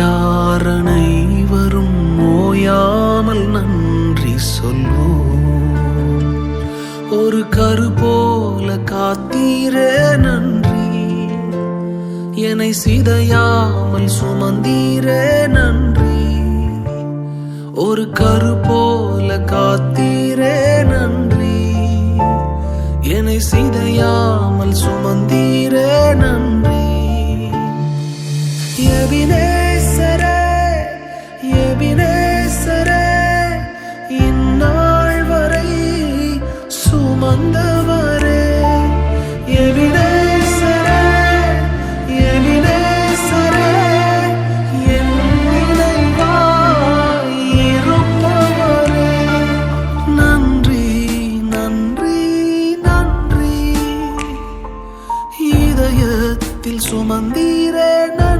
கேட்டார் அனைவரும் ஓயாமல் நன்றி சொல்வோம். ஒரு கரு போல காத்தீரே நன்றி, என்னை சிதையாமல் சுமந்தீரே நன்றி. ஒரு கரு போல காத்தீரே நன்றி, என்னை சிதையாமல் சுமந்தீரே நன்றி. எபினேசரே எபினேசரே, இந்நாள் வரை சுமந்தவரே. எபினேசரே எபினேசரே, என் நினைவாய் இருப்பவரே. நன்றி நன்றி நன்றி, இதயத்தில் சுமந்தீரே நன்றி.